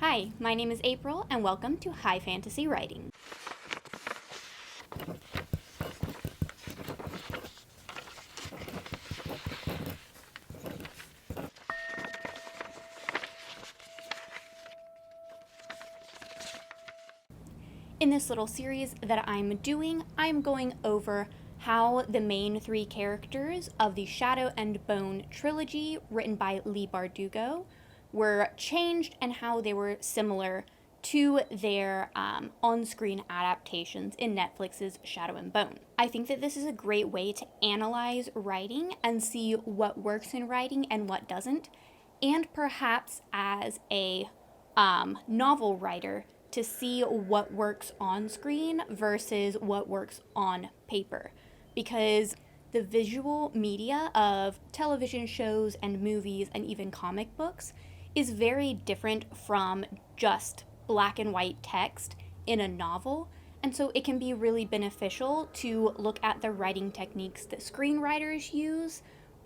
Hi, my name is April, and welcome to High Fantasy Writing. In this little series that I'm doing, I'm going over how the main three characters of the Shadow and Bone trilogy, written by Leigh Bardugo, were changed and how they were similar to their on-screen adaptations in Netflix's Shadow and Bone. I think that this is a great way to analyze writing and see what works in writing and what doesn't, and perhaps as a novel writer to see what works on screen versus what works on paper. Because the visual media of television shows and movies and even comic books is very different from just black and white text in a novel. And so it can be really beneficial to look at the writing techniques that screenwriters use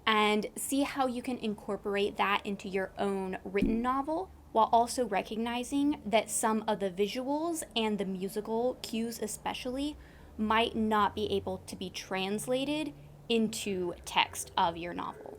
and see how you can incorporate that into your own written novel, while also recognizing that some of the visuals and the musical cues especially might not be able to be translated into text of your novel.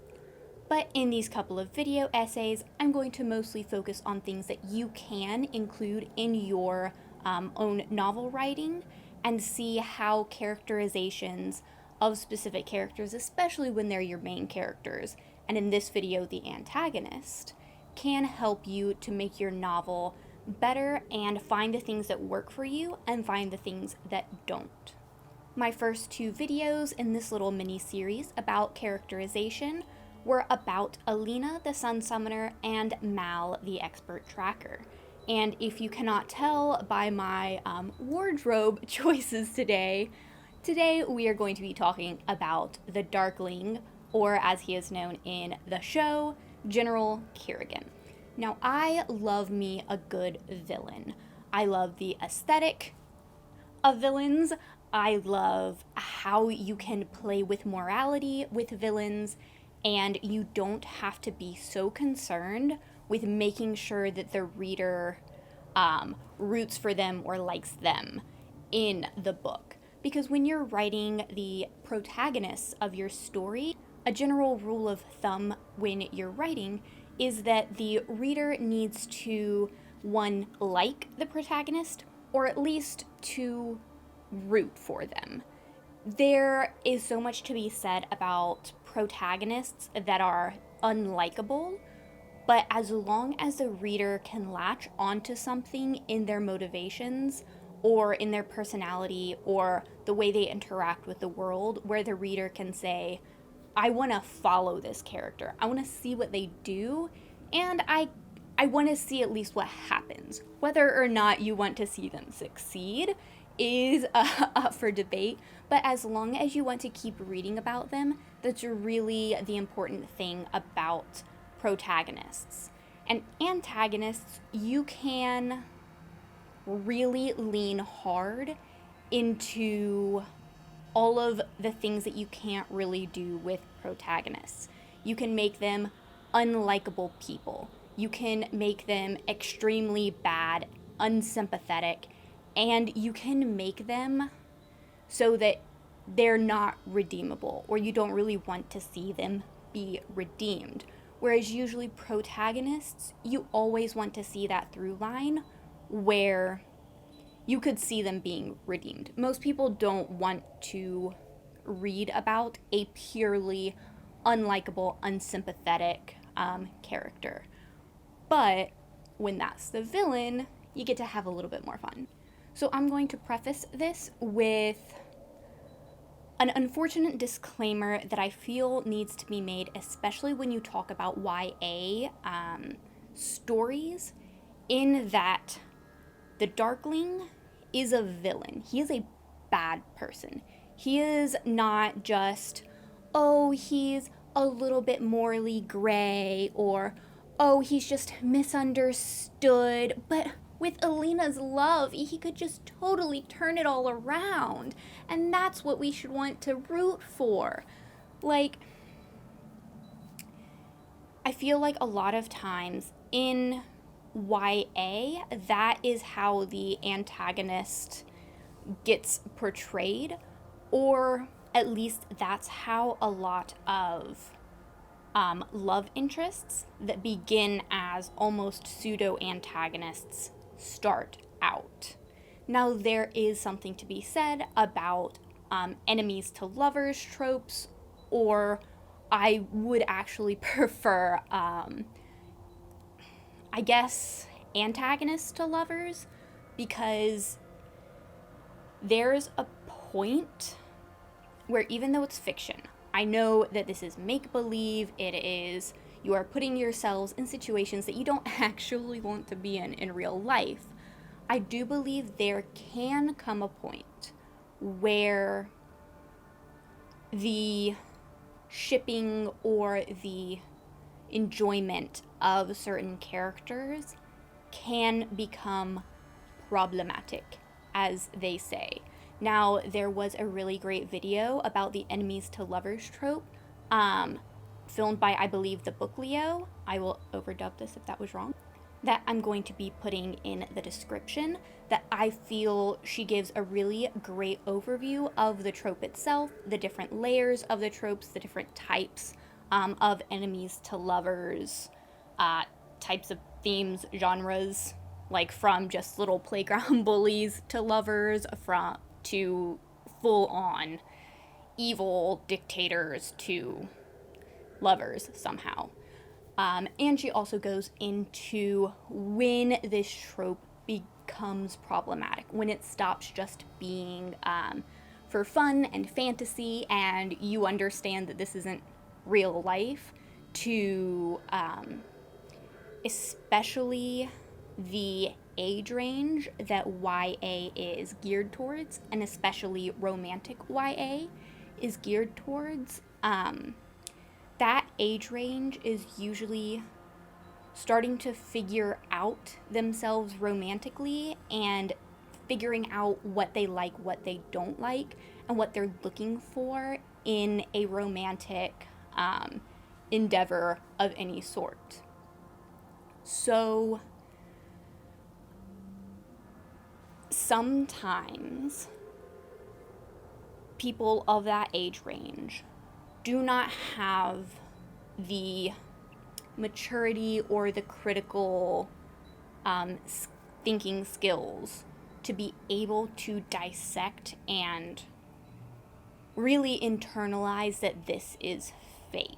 But in these couple of video essays, I'm going to mostly focus on things that you can include in your own novel writing and see how characterizations of specific characters, especially when they're your main characters, and in this video, the antagonist, can help you to make your novel better and find the things that work for you and find the things that don't. My first two videos in this little mini-series about characterization were about Alina, the Sun Summoner, and Mal, the Expert Tracker. And if you cannot tell by my wardrobe choices today we are going to be talking about the Darkling, or as he is known in the show, General Kerrigan. Now, I love me a good villain. I love the aesthetic of villains. I love how you can play with morality with villains, and you don't have to be so concerned with making sure that the reader roots for them or likes them in the book. Because when you're writing the protagonists of your story, a general rule of thumb when you're writing is that the reader needs to, one, like the protagonist, or at least to root for them. There is so much to be said about protagonists that are unlikable, but as long as the reader can latch onto something in their motivations or in their personality or the way they interact with the world, where the reader can say, I want to follow this character. I want to see what they do, and I want to see at least what happens. Whether or not you want to see them succeed is up for debate, but as long as you want to keep reading about them, that's really the important thing about protagonists. And antagonists, you can really lean hard into all of the things that you can't really do with protagonists. You can make them unlikable people. You can make them extremely bad, unsympathetic, and you can make them so that they're not redeemable, or you don't really want to see them be redeemed. Whereas usually protagonists, you always want to see that through line where you could see them being redeemed. Most people don't want to read about a purely unlikable, unsympathetic character. But when that's the villain, you get to have a little bit more fun. So I'm going to preface this with an unfortunate disclaimer that I feel needs to be made, especially when you talk about YA stories, in that the Darkling is a villain. He is a bad person. He is not just, oh, he's a little bit morally gray, or, oh, he's just misunderstood. But with Alina's love, he could just totally turn it all around. And that's what we should want to root for. Like, I feel like a lot of times in YA, that is how the antagonist gets portrayed, or at least that's how a lot of love interests that begin as almost pseudo antagonists start out. Now, there is something to be said about enemies to lovers tropes, or I would actually prefer, I guess, antagonists to lovers, because there's a point where, even though it's fiction, I know that this is make-believe, you are putting yourselves in situations that you don't actually want to be in real life. I do believe there can come a point where the shipping or the enjoyment of certain characters can become problematic, as they say. Now, there was a really great video about the enemies to lovers trope, filmed by, I believe, the book Leo. I will overdub this if that was wrong. That I'm going to be putting in the description, that I feel she gives a really great overview of the trope itself, the different layers of the tropes, the different types of enemies to lovers, types of themes, genres, like from just little playground bullies to lovers, to full-on evil dictators to lovers somehow. And she also goes into when this trope becomes problematic, when it stops just being for fun and fantasy, and you understand that this isn't real life, to especially the age range that YA is geared towards, and especially romantic YA is geared towards. That age range is usually starting to figure out themselves romantically and figuring out what they like, what they don't like, and what they're looking for in a romantic endeavor of any sort. So sometimes people of that age range do not have the maturity or the critical thinking skills to be able to dissect and really internalize that this is fake.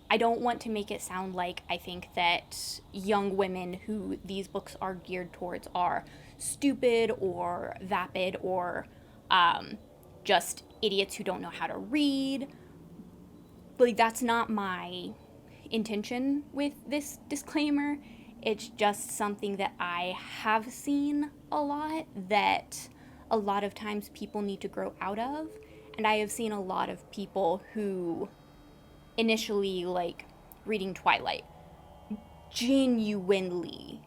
I don't want to make it sound like I think that young women who these books are geared towards are stupid or vapid or just idiots who don't know how to read. Like, that's not my intention with this disclaimer. It's just something that I have seen a lot, that a lot of times people need to grow out of. And I have seen a lot of people who initially, like, reading Twilight, genuinely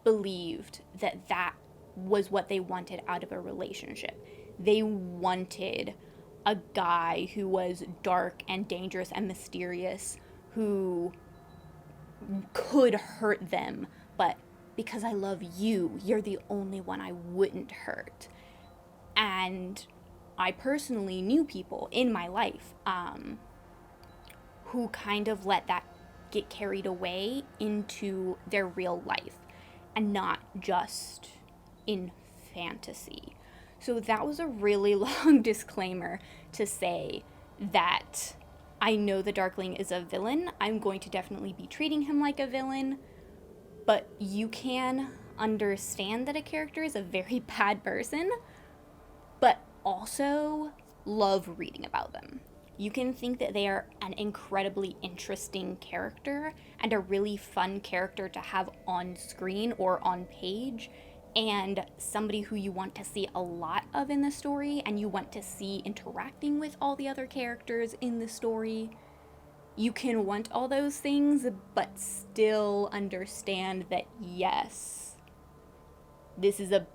believed that that was what they wanted out of a relationship. They wanted a guy who was dark and dangerous and mysterious, who could hurt them, but because I love you, you're the only one I wouldn't hurt. And I personally knew people in my life who kind of let that get carried away into their real life and not just in fantasy. So that was a really long disclaimer to say that I know the Darkling is a villain. I'm going to definitely be treating him like a villain, but you can understand that a character is a very bad person, but also love reading about them. You can think that they are an incredibly interesting character and a really fun character to have on screen or on page, and somebody who you want to see a lot of in the story and you want to see interacting with all the other characters in the story. You can want all those things, but still understand that, yes, this is a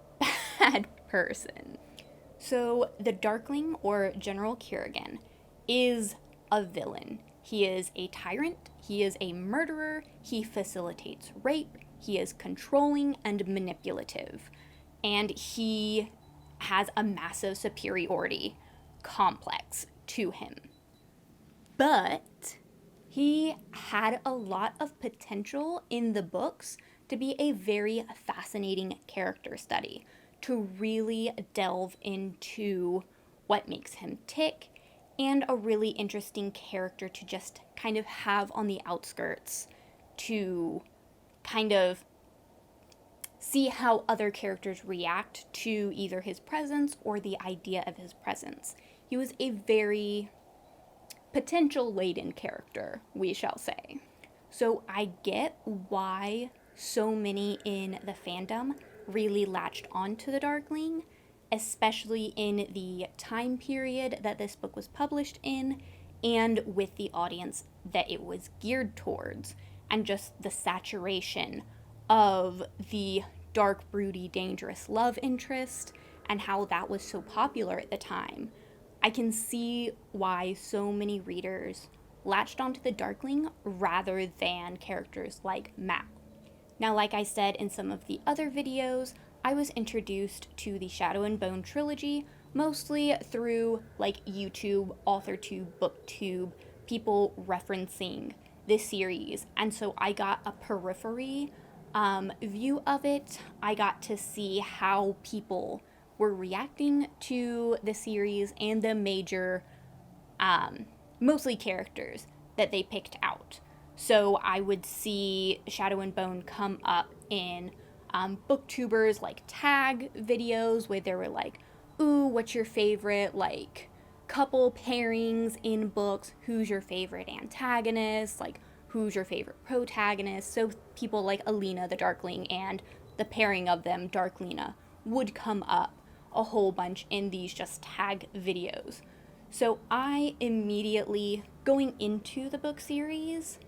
bad person. So the Darkling, or General Kerrigan, is a villain. He is a tyrant, he is a murderer, he facilitates rape, he is controlling and manipulative, and he has a massive superiority complex to him. But he had a lot of potential in the books to be a very fascinating character study, to really delve into what makes him tick, and a really interesting character to just kind of have on the outskirts to kind of see how other characters react to either his presence or the idea of his presence. He was a very potential-laden character, we shall say. So I get why so many in the fandom really latched onto the Darkling, especially in the time period that this book was published in, and with the audience that it was geared towards, and just the saturation of the dark, broody, dangerous love interest, and how that was so popular at the time. I can see why so many readers latched onto the Darkling rather than characters like Mal. Now, like I said in some of the other videos, I was introduced to the Shadow and Bone trilogy mostly through like YouTube, AuthorTube, BookTube, people referencing this series, and so I got a periphery view of it. I got to see how people were reacting to the series and the major, mostly characters that they picked out. So I would see Shadow and Bone come up in booktubers like tag videos where they were like, ooh, what's your favorite like couple pairings in books? Who's your favorite antagonist? Like, who's your favorite protagonist? So people like Alina the Darkling and the pairing of them, Darklina, would come up a whole bunch in these just tag videos. So I immediately, going into the book series,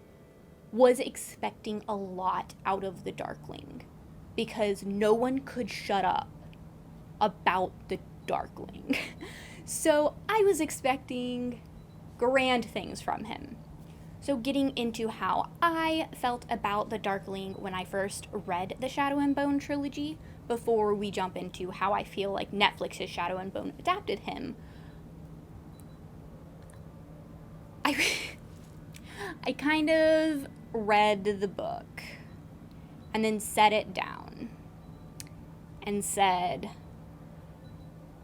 was expecting a lot out of the Darkling, because no one could shut up about the Darkling. So I was expecting grand things from him. So getting into how I felt about the Darkling when I first read the Shadow and Bone trilogy, before we jump into how I feel like Netflix's Shadow and Bone adapted him, I kind of read the book and then set it down and said,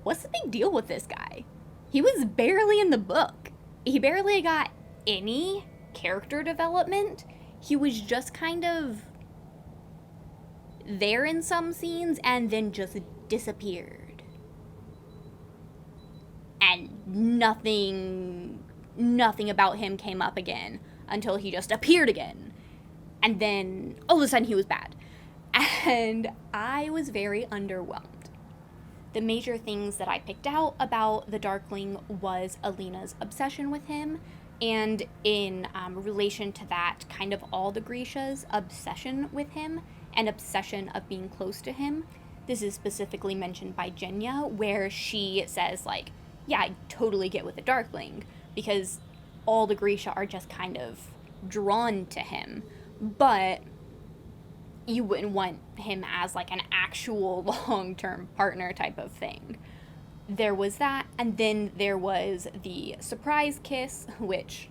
what's the big deal with this guy? He was barely in the book. He barely got any character development. He was just kind of there in some scenes and then just disappeared. And nothing about him came up again until he just appeared again. And then all of a sudden he was bad. And I was very underwhelmed. The major things that I picked out about the Darkling was Alina's obsession with him, and in relation to that, kind of all the Grishas' obsession with him and obsession of being close to him. This is specifically mentioned by Jenya, where she says, like, yeah, I totally get with the Darkling, because all the Grisha are just kind of drawn to him, but you wouldn't want him as, like, an actual long-term partner type of thing. There was that, and then there was the surprise kiss, which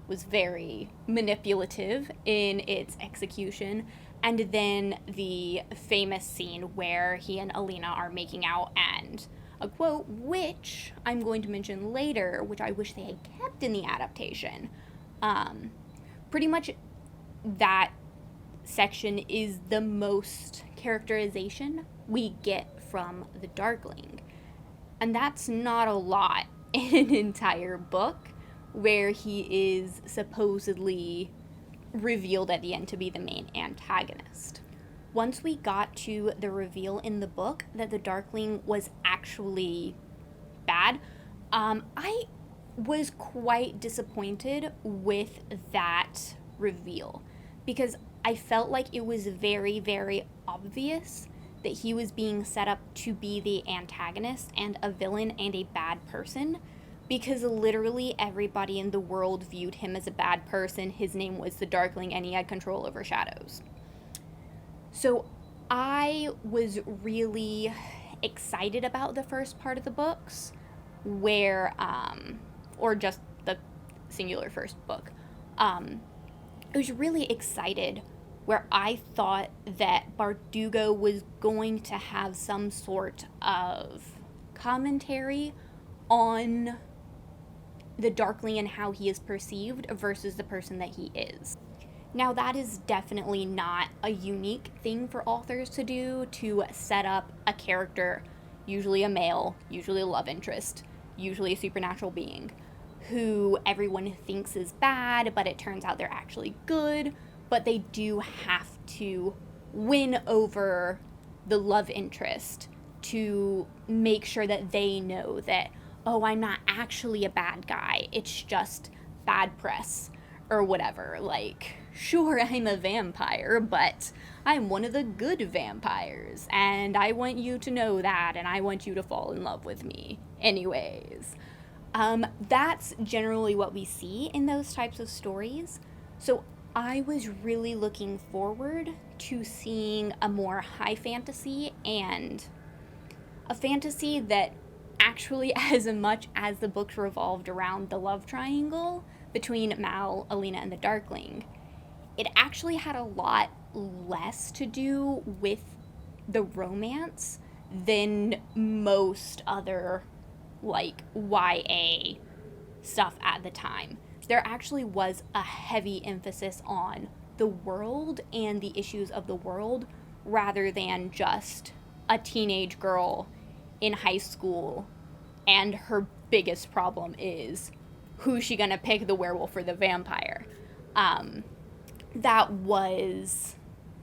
was very manipulative in its execution, and then the famous scene where he and Alina are making out, and a quote, which I'm going to mention later, which I wish they had kept in the adaptation. Pretty much that section is the most characterization we get from the Darkling. And that's not a lot in an entire book where he is supposedly revealed at the end to be the main antagonist. Once we got to the reveal in the book that the Darkling was actually bad, I was quite disappointed with that reveal, because I felt like it was very, very obvious that he was being set up to be the antagonist and a villain and a bad person, because literally everybody in the world viewed him as a bad person. His name was the Darkling, and he had control over shadows. So I was really excited about the first part of the books, where, or just the singular first book. I was really excited where I thought that Bardugo was going to have some sort of commentary on the Darkling and how he is perceived versus the person that he is. Now, that is definitely not a unique thing for authors to do, to set up a character, usually a male, usually a love interest, usually a supernatural being, who everyone thinks is bad, but it turns out they're actually good, but they do have to win over the love interest to make sure that they know that, oh, I'm not actually a bad guy, it's just bad press or whatever. Like, sure, I'm a vampire, but I'm one of the good vampires, and I want you to know that, and I want you to fall in love with me anyways. That's generally what we see in those types of stories. So I was really looking forward to seeing a more high fantasy, and a fantasy that actually, as much as the books revolved around the love triangle between Mal, Alina, and the Darkling, it actually had a lot less to do with the romance than most other, like, YA stuff at the time. There actually was a heavy emphasis on the world and the issues of the world rather than just a teenage girl in high school and her biggest problem is who's she gonna pick, the werewolf or the vampire. That was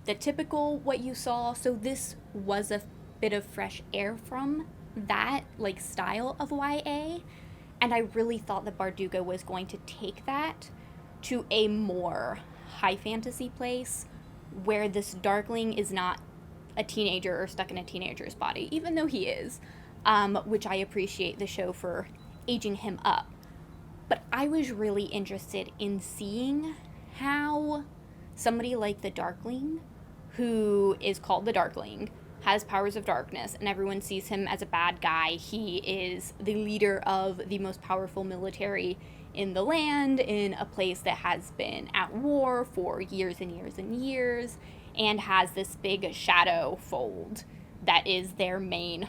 the typical what you saw, so this was a bit of fresh air from that, like, style of YA, and I really thought that Bardugo was going to take that to a more high fantasy place where this Darkling is not a teenager or stuck in a teenager's body, even though he is, which I appreciate the show for aging him up. But I was really interested in seeing how somebody like the Darkling, who is called the Darkling, has powers of darkness, and everyone sees him as a bad guy. He is the leader of the most powerful military in the land, in a place that has been at war for years and years and years, and has this big shadow fold that is their main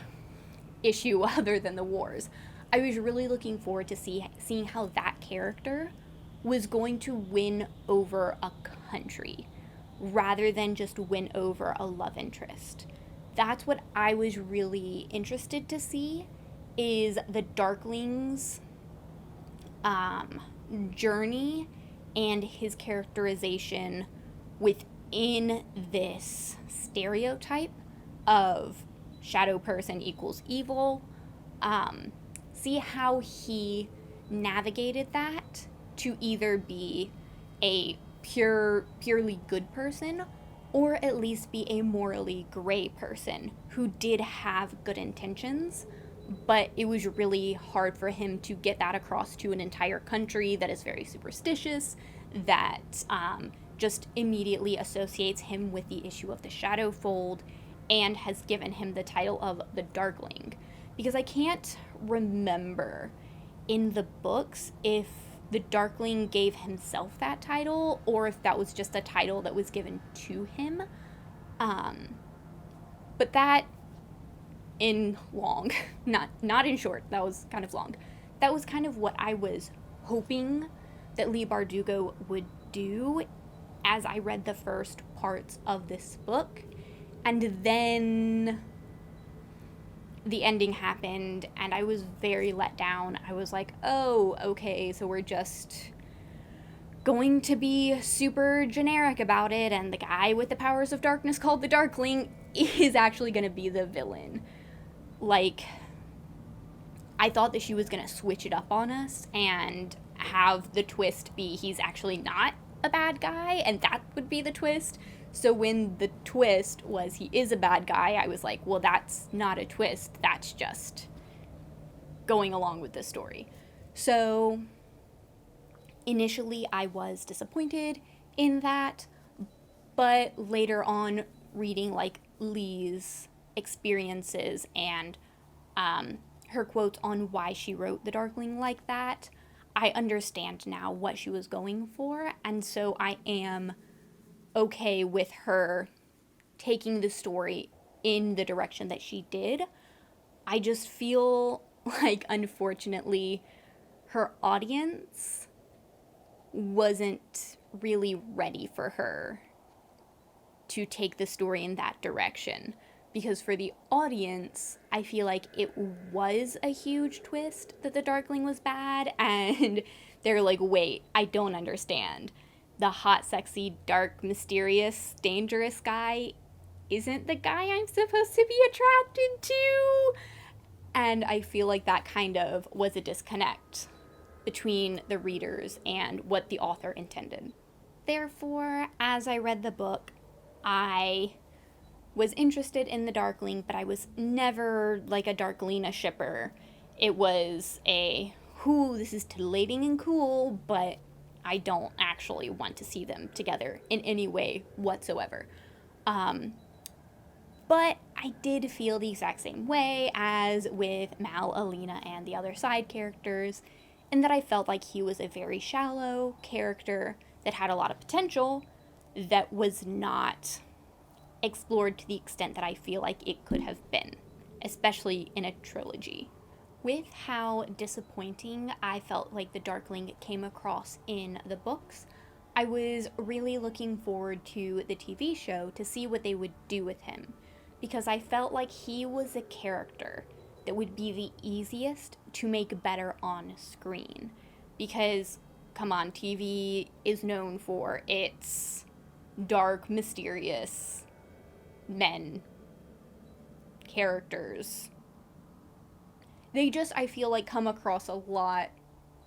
issue other than the wars. I was really looking forward to seeing how that character was going to win over a country rather than just win over a love interest. That's what I was really interested to see, is the Darkling's journey and his characterization within this stereotype of shadow person equals evil. See how he navigated that to either be a purely good person or at least be a morally gray person who did have good intentions, but it was really hard for him to get that across to an entire country that is very superstitious, that just immediately associates him with the issue of the shadow fold and has given him the title of the Darkling. Because I can't remember in the books if the Darkling gave himself that title or if that was just a title that was given to him. But that in long, not in short, that was kind of long. That was kind of what I was hoping that Leigh Bardugo would do as I read the first parts of this book. And then the ending happened, and I was very let down. I was like, oh, okay, so we're just going to be super generic about it, and the guy with the powers of darkness called the Darkling is actually going to be the villain. Like, I thought that she was going to switch it up on us and have the twist be he's actually not a bad guy, and that would be the twist. So when the twist was he is a bad guy, I was like, well, that's not a twist. That's just going along with the story. So initially I was disappointed in that, but later on, reading like Lee's experiences and her quotes on why she wrote The Darkling like that, I understand now what she was going for, and so I am okay with her taking the story in the direction that she did. I just feel like, unfortunately, her audience wasn't really ready for her to take the story in that direction. Because for the audience, I feel like it was a huge twist that the Darkling was bad, and they're like, wait, I don't understand. The hot, sexy, dark, mysterious, dangerous guy isn't the guy I'm supposed to be attracted to. And I feel like that kind of was a disconnect between the readers and what the author intended. Therefore, as I read the book, I was interested in the Darkling, but I was never like a Darklina shipper. It was a, whoo, this is titillating and cool, but I don't actually want to see them together in any way whatsoever. But I did feel the exact same way as with Mal, Alina, and the other side characters, in that I felt like he was a very shallow character that had a lot of potential that was not explored to the extent that I feel like it could have been, especially in a trilogy. With how disappointing I felt like the Darkling came across in the books, I was really looking forward to the TV show to see what they would do with him, because I felt like he was a character that would be the easiest to make better on screen. Because, come on, TV is known for its dark, mysterious men, characters. They just, I feel like, come across a lot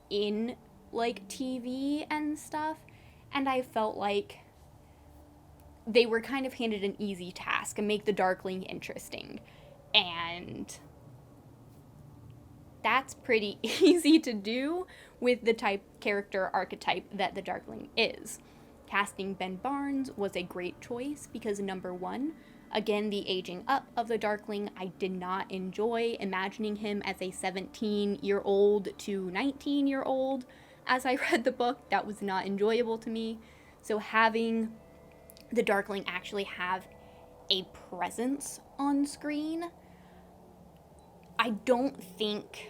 in, like, TV and stuff, and I felt like they were kind of handed an easy task and make the Darkling interesting. And that's pretty easy to do with the type character archetype that the Darkling is. Casting Ben Barnes was a great choice because, number one, again, the aging up of the Darkling, I did not enjoy imagining him as a 17-year-old to 19-year-old. As I read the book, that was not enjoyable to me. So having the Darkling actually have a presence on screen, I don't think,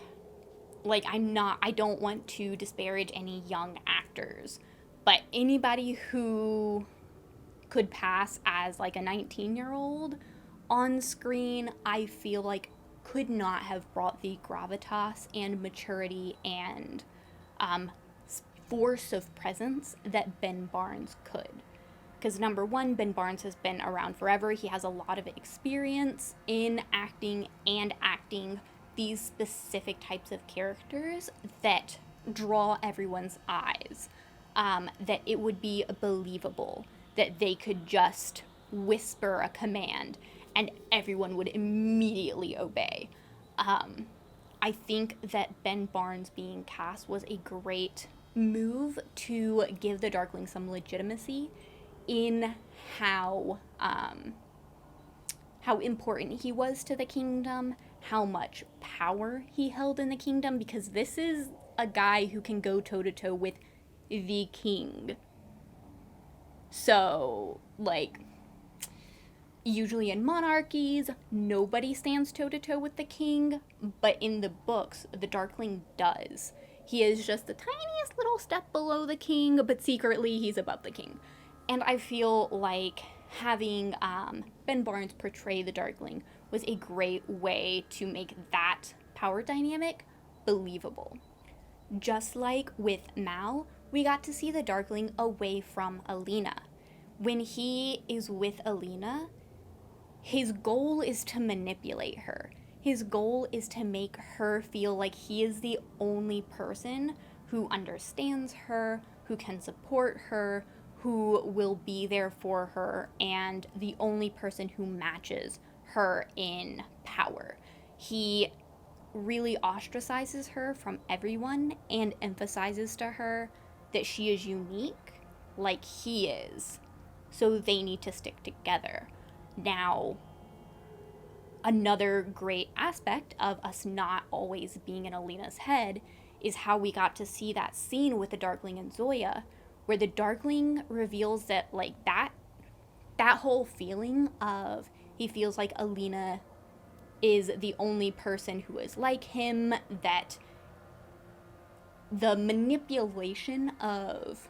like, I don't want to disparage any young actors, but anybody who could pass as like a 19-year-old on screen, I feel like could not have brought the gravitas and maturity and force of presence that Ben Barnes could. Because, number one, Ben Barnes has been around forever. He has a lot of experience in acting and acting these specific types of characters that draw everyone's eyes. That it would be believable that they could just whisper a command and everyone would immediately obey. I think that Ben Barnes being cast was a great move to give the Darkling some legitimacy in how important he was to the kingdom, how much power he held in the kingdom, because this is a guy who can go toe-to-toe with the king. So, like, usually in monarchies, nobody stands toe-to-toe with the king, but in the books, the Darkling does. He is just the tiniest little step below the king, but secretly he's above the king. And I feel like having Ben Barnes portray the Darkling was a great way to make that power dynamic believable. Just like with Mal, we got to see the Darkling away from Alina. When he is with Alina, his goal is to manipulate her. His goal is to make her feel like he is the only person who understands her, who can support her, who will be there for her, and the only person who matches her in power. He really ostracizes her from everyone and emphasizes to her that she is unique like he is. So they need to stick together. Now, another great aspect of us not always being in Alina's head is how we got to see that scene with the Darkling and Zoya, where the Darkling reveals that, like, that whole feeling of he feels like Alina is the only person who is like him, that the manipulation of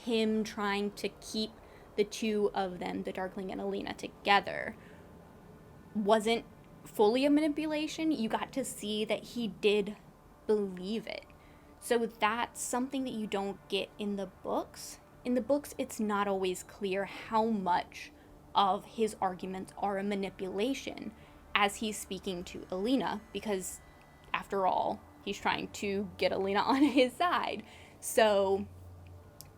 him trying to keep the two of them, the Darkling and Alina, together wasn't fully a manipulation. You got to see that he did believe it. So that's something that you don't get in the books. In the books, it's not always clear how much of his arguments are a manipulation as he's speaking to Alina, because after all, he's trying to get Alina on his side. So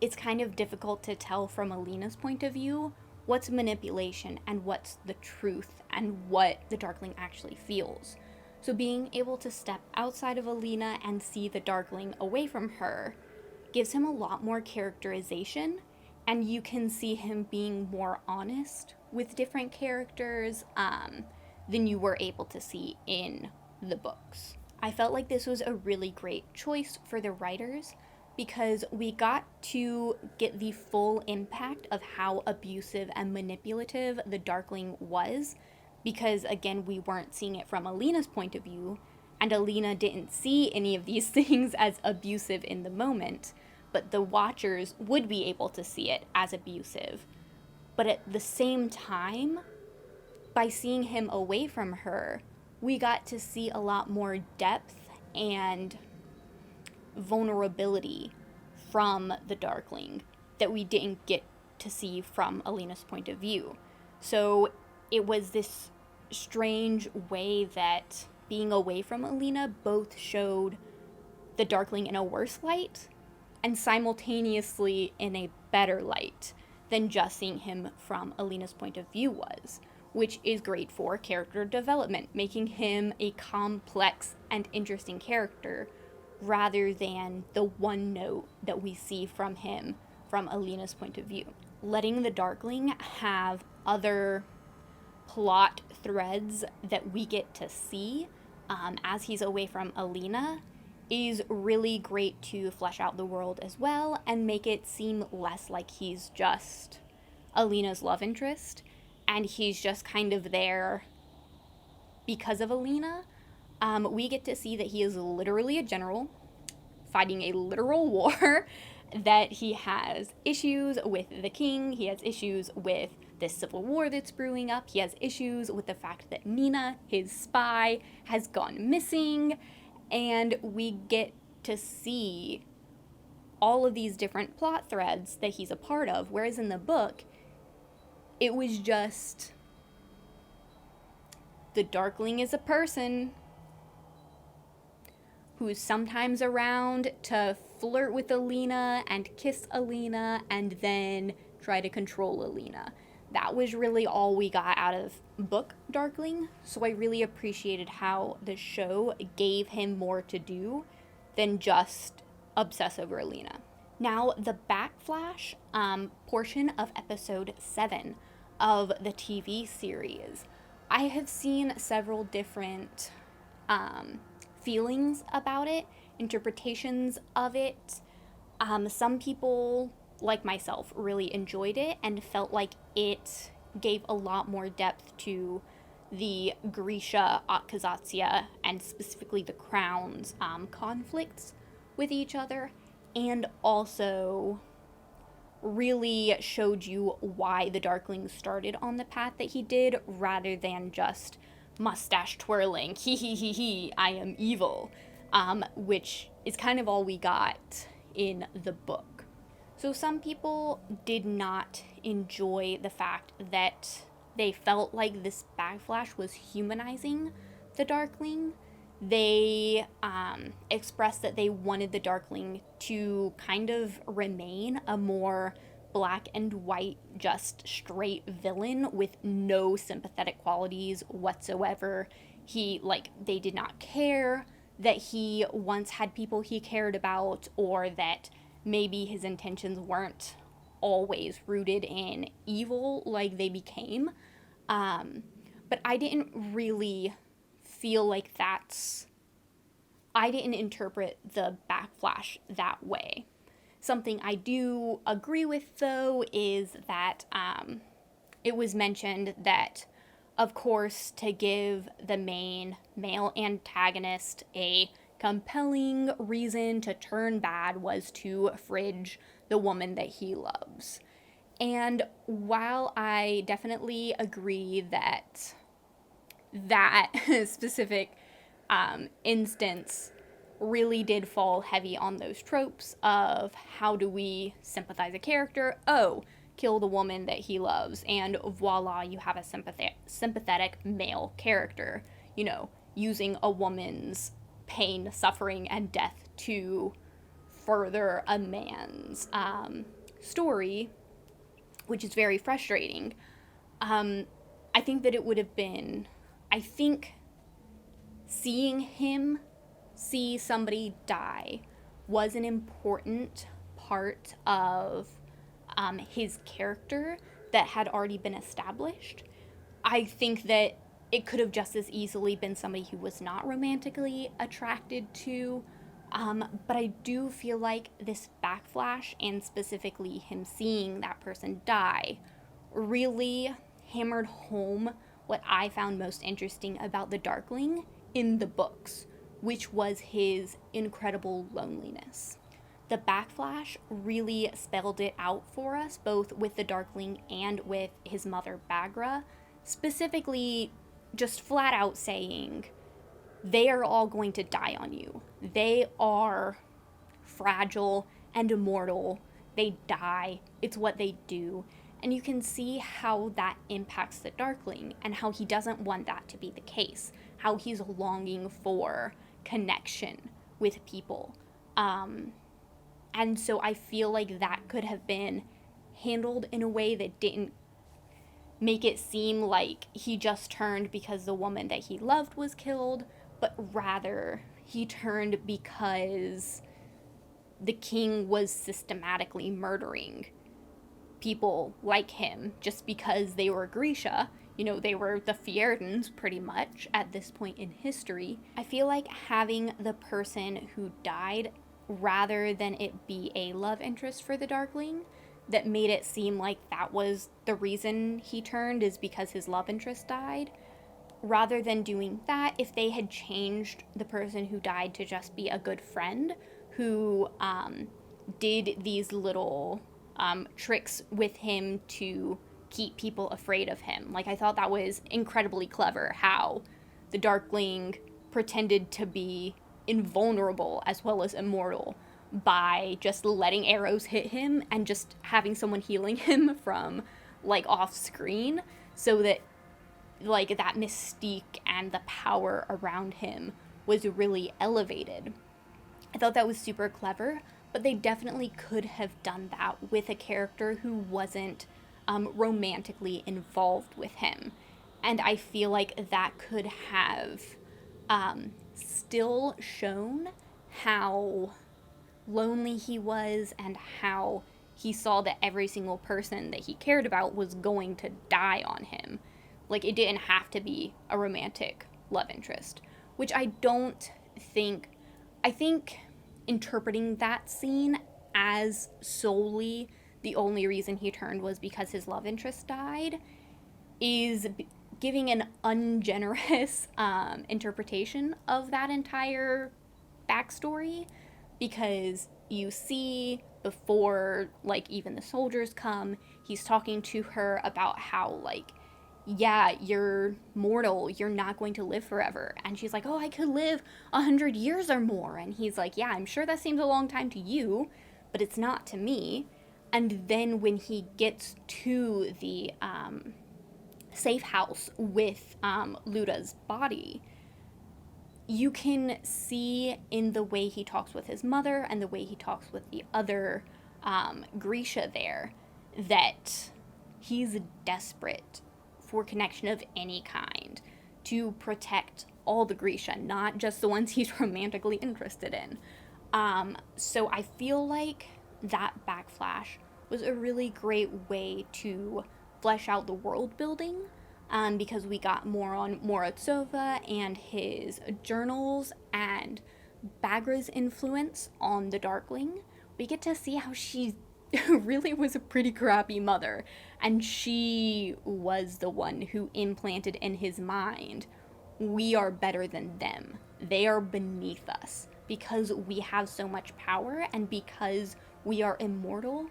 it's kind of difficult to tell from Alina's point of view what's manipulation and what's the truth and what the Darkling actually feels. So being able to step outside of Alina and see the Darkling away from her gives him a lot more characterization, and you can see him being more honest with different characters than you were able to see in the books. I felt like this was a really great choice for the writers because we got to get the full impact of how abusive and manipulative the Darkling was, because again, we weren't seeing it from Alina's point of view, and Alina didn't see any of these things as abusive in the moment, but the watchers would be able to see it as abusive. But at the same time, by seeing him away from her, we got to see a lot more depth and vulnerability from the Darkling that we didn't get to see from Alina's point of view. So it was this strange way that being away from Alina both showed the Darkling in a worse light and simultaneously in a better light than just seeing him from Alina's point of view was, which is great for character development, making him a complex and interesting character rather than the one note that we see from him from Alina's point of view. Letting the Darkling have other plot threads that we get to see as he's away from Alina is really great to flesh out the world as well and make it seem less like he's just Alina's love interest and he's just kind of there because of Alina. We get to see that he is literally a general fighting a literal war, that he has issues with the king, he has issues with this civil war that's brewing up, he has issues with the fact that Nina, his spy, has gone missing, and we get to see all of these different plot threads that he's a part of, whereas in the book, it was just the Darkling is a person who's sometimes around to flirt with Alina and kiss Alina and then try to control Alina. That was really all we got out of book Darkling, so I really appreciated how the show gave him more to do than just obsess over Alina. Now, the backflash portion of episode 7 of the TV series. I have seen several different feelings about it, interpretations of it. Some people, like myself, really enjoyed it and felt like it gave a lot more depth to the Grisha, Otkazatsya, and specifically the Crown's conflicts with each other, and also really showed you why the Darkling started on the path that he did, rather than just mustache twirling, he, I am evil, which is kind of all we got in the book. So some people did not enjoy the fact that they felt like this backflash was humanizing the Darkling. They expressed that they wanted the Darkling to kind of remain a more black and white, just straight villain with no sympathetic qualities whatsoever they did not care that he once had people he cared about, or that maybe his intentions weren't always rooted in evil like they became. But I didn't really feel like I didn't interpret the backflash that way. Something I do agree with, though, is that it was mentioned that, of course, to give the main male antagonist a compelling reason to turn bad was to fridge the woman that he loves. And while I definitely agree that specific instance really did fall heavy on those tropes of how do we sympathize a character? Oh, kill the woman that he loves, and voila, you have a sympathetic male character, using a woman's pain, suffering, and death to further a man's story, which is very frustrating. I think that it would have been, seeing him see somebody die was an important part of his character that had already been established. I think that it could have just as easily been somebody who was not romantically attracted to, but I do feel like this backflash, and specifically him seeing that person die, really hammered home what I found most interesting about the Darkling in the books, which was his incredible loneliness. The backflash really spelled it out for us, both with the Darkling and with his mother Bagra, specifically just flat out saying, they are all going to die on you. They are fragile and immortal. They die. It's what they do. And you can see how that impacts the Darkling and how he doesn't want that to be the case, how he's longing for connection with people. And so I feel like that could have been handled in a way that didn't make it seem like he just turned because the woman that he loved was killed, but rather he turned because the king was systematically murdering people like him just because they were Grisha. They were the Fjerdans pretty much at this point in history. I feel like having the person who died, rather than it be a love interest for the Darkling, that made it seem like that was the reason he turned, is because his love interest died. Rather than doing that, if they had changed the person who died to just be a good friend who did these little tricks with him to keep people afraid of him. Like, I thought that was incredibly clever, how the Darkling pretended to be invulnerable as well as immortal by just letting arrows hit him and just having someone healing him from, off screen, so that, that mystique and the power around him was really elevated. I thought that was super clever, but they definitely could have done that with a character who wasn't romantically involved with him. And I feel like that could have still shown how lonely he was and how he saw that every single person that he cared about was going to die on him. It didn't have to be a romantic love interest, which I think interpreting that scene as solely the only reason he turned was because his love interest died is giving an ungenerous interpretation of that entire backstory, because you see before even the soldiers come, he's talking to her about how yeah, you're mortal, you're not going to live forever. And she's like, oh, I could live 100 years or more. And he's like, yeah, I'm sure that seems a long time to you, but it's not to me. And then when he gets to the safe house with Luda's body, you can see in the way he talks with his mother and the way he talks with the other Grisha there that he's desperate for connection of any kind, to protect all the Grisha, not just the ones he's romantically interested in. So I feel like that backflash was a really great way to flesh out the world building, because we got more on Morozova and his journals and Bagra's influence on the Darkling. We get to see how she really was a pretty crappy mother, and she was the one who implanted in his mind, we are better than them. They are beneath us. Because we have so much power and because we are immortal,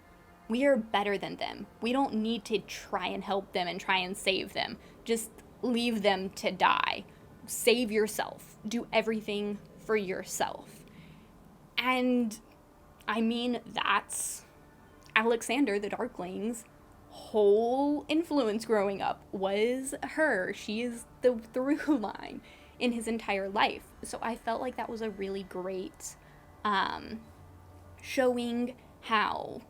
we are better than them. We don't need to try and help them and try and save them. Just leave them to die. Save yourself. Do everything for yourself. And I mean, that's Alexander the Darkling's whole influence growing up was her. She is the through line in his entire life. So I felt like that was a really great showing how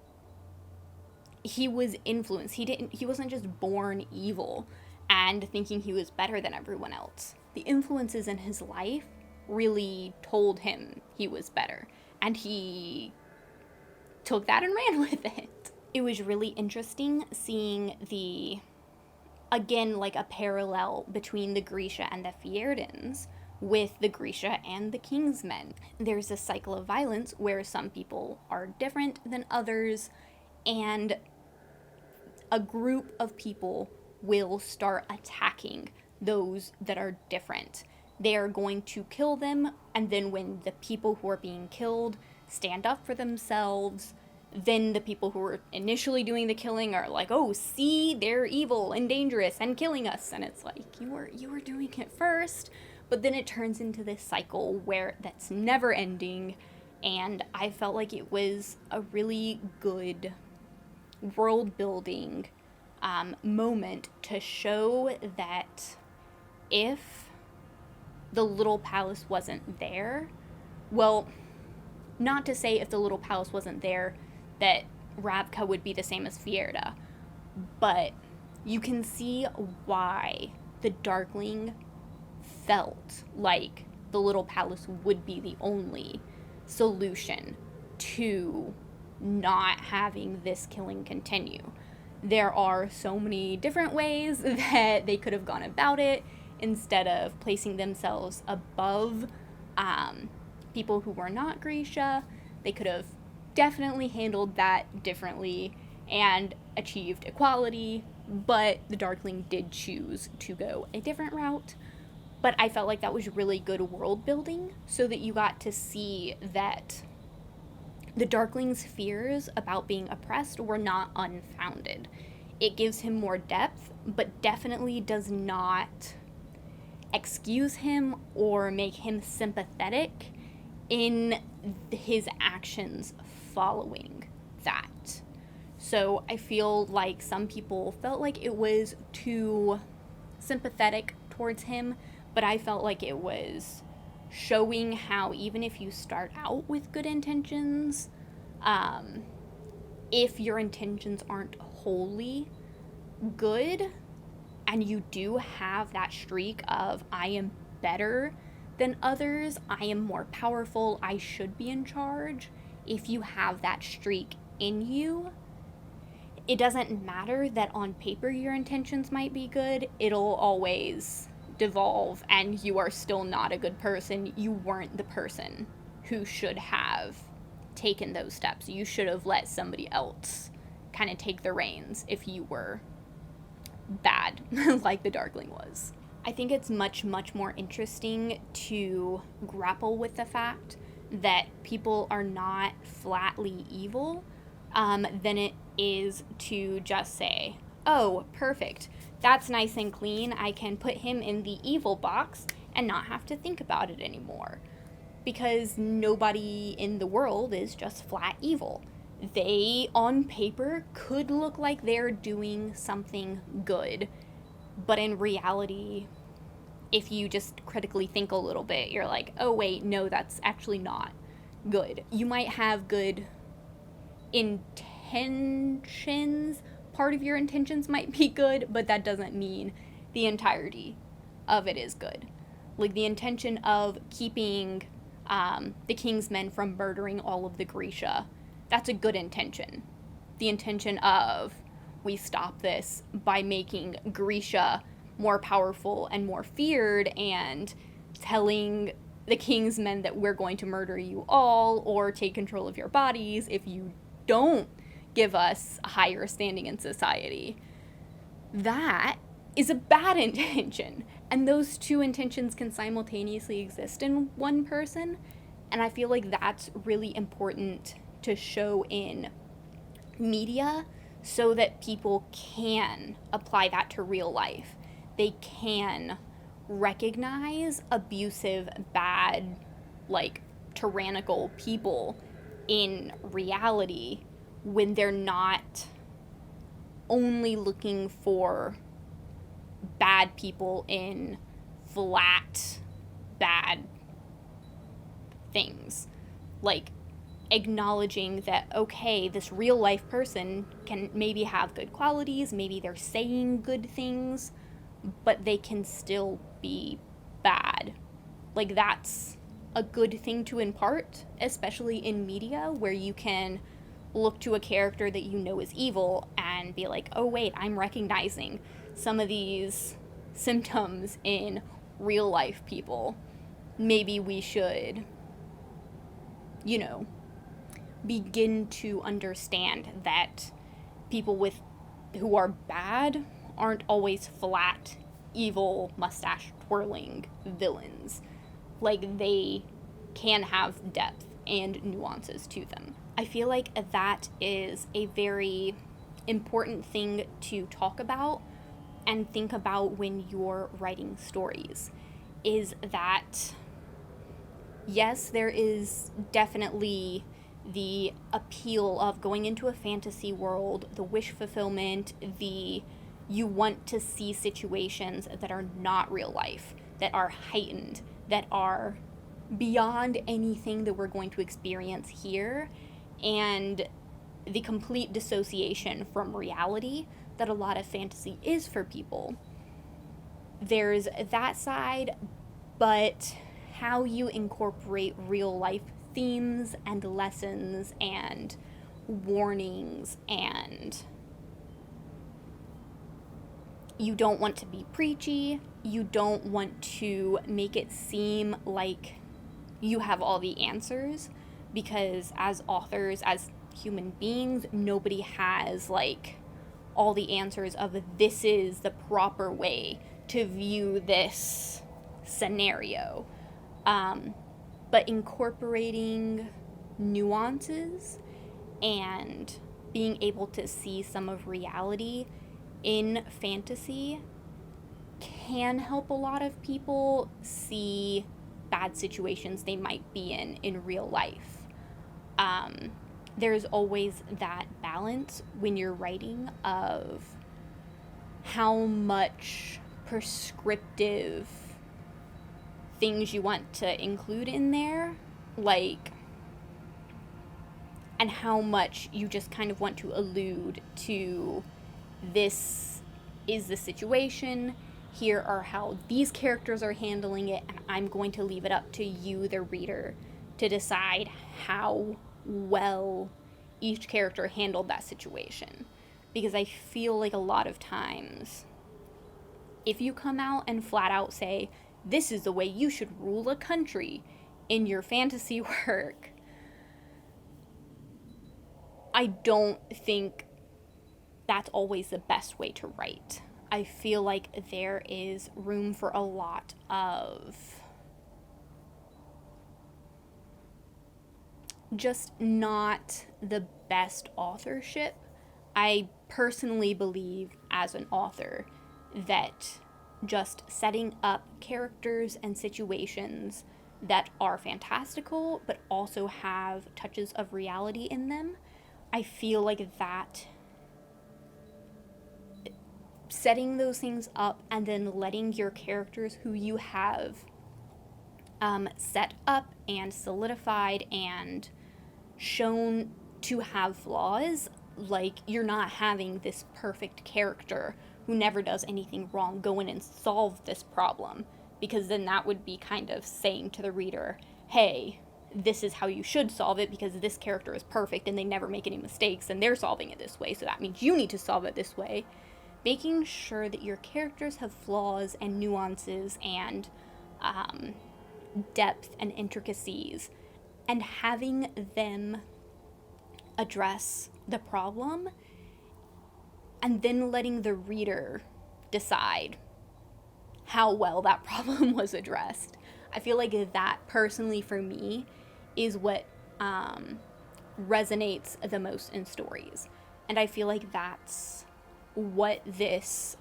he was influenced. He wasn't just born evil and thinking he was better than everyone else. The influences in his life really told him he was better, and he took that and ran with it. It was really interesting seeing again, like a parallel between the Grisha and the Fierdans with the Grisha and the Kingsmen. There's a cycle of violence where some people are different than others, and a group of people will start attacking those that are different. They are going to kill them, and then when the people who are being killed stand up for themselves, then the people who were initially doing the killing are like, oh, see, they're evil and dangerous and killing us. And it's like, you were doing it first. But then it turns into this cycle where that's never ending. And I felt like it was a really good world building moment to show that if the little palace wasn't there, well, not to say if the little palace wasn't there that Ravka would be the same as Fierda, but you can see why the Darkling felt like the little palace would be the only solution to not having this killing continue. There are so many different ways that they could have gone about it instead of placing themselves above people who were not Grisha. They could have definitely handled that differently and achieved equality, but the Darkling did choose to go a different route. But I felt like that was really good world building, so that you got to see that the Darkling's fears about being oppressed were not unfounded. It gives him more depth, but definitely does not excuse him or make him sympathetic in his actions following that. So I feel like some people felt like it was too sympathetic towards him, but I felt like it was showing how even if you start out with good intentions, if your intentions aren't wholly good and you do have that streak of I am better than others, I am more powerful, I should be in charge, if you have that streak in you, it doesn't matter that on paper your intentions might be good, it'll always devolve and you are still not a good person. You weren't the person who should have taken those steps. You should have let somebody else kind of take the reins if you were bad, like the Darkling was. I think it's much, much more interesting to grapple with the fact that people are not flatly evil, than it is to just say, oh, perfect, that's nice and clean, I can put him in the evil box and not have to think about it anymore. Because nobody in the world is just flat evil. They, on paper, could look like they're doing something good, but in reality, if you just critically think a little bit, you're like, oh wait, no, that's actually not good. You might have good intentions, part of your intentions might be good, but that doesn't mean the entirety of it is good. Like the intention of keeping the king's men from murdering all of the Grisha, that's a good intention. The intention of we stop this by making Grisha more powerful and more feared and telling the king's men that we're going to murder you all or take control of your bodies if you don't give us a higher standing in society. That is a bad intention. And those two intentions can simultaneously exist in one person. And I feel like that's really important to show in media so that people can apply that to real life. They can recognize abusive, bad, like tyrannical people in reality when they're not only looking for bad people in flat, bad things. Like acknowledging that, okay, this real life person can maybe have good qualities, maybe they're saying good things, but they can still be bad. Like that's a good thing to impart, especially in media where you can look to a character that you know is evil and be like, oh wait, I'm recognizing some of these symptoms in real life people. Maybe we should, begin to understand that people who are bad aren't always flat, evil, mustache twirling villains. Like they can have depth and nuances to them. I feel like that is a very important thing to talk about and think about when you're writing stories, is that yes, there is definitely the appeal of going into a fantasy world, the wish fulfillment, you want to see situations that are not real life, that are heightened, that are beyond anything that we're going to experience here, and the complete dissociation from reality that a lot of fantasy is for people. There's that side, but how you incorporate real life themes and lessons and warnings, and you don't want to be preachy, you don't want to make it seem like you have all the answers, because as authors, as human beings, nobody has like all the answers of this is the proper way to view this scenario. But incorporating nuances and being able to see some of reality in fantasy can help a lot of people see bad situations they might be in real life. There's always that balance when you're writing of how much prescriptive things you want to include in there, like, and how much you just kind of want to allude to this is the situation, here are how these characters are handling it, and I'm going to leave it up to you, the reader, to decide how well each character handled that situation. Because I feel like a lot of times, if you come out and flat out say, this is the way you should rule a country in your fantasy work, I don't think that's always the best way to write. I feel like there is room for a lot of just not the best authorship. I personally believe, as an author, that just setting up characters and situations that are fantastical but also have touches of reality in them, I feel like that setting those things up and then letting your characters who you have set up and solidified and shown to have flaws, like you're not having this perfect character who never does anything wrong go in and solve this problem. because then that would be kind of saying to the reader, hey, this is how you should solve it because this character is perfect and they never make any mistakes and they're solving it this way, so that means you need to solve it this way. Making sure that your characters have flaws and nuances and depth and intricacies, and having them address the problem and then letting the reader decide how well that problem was addressed. I feel like that, personally, for me, is what resonates the most in stories. And I feel like that's what this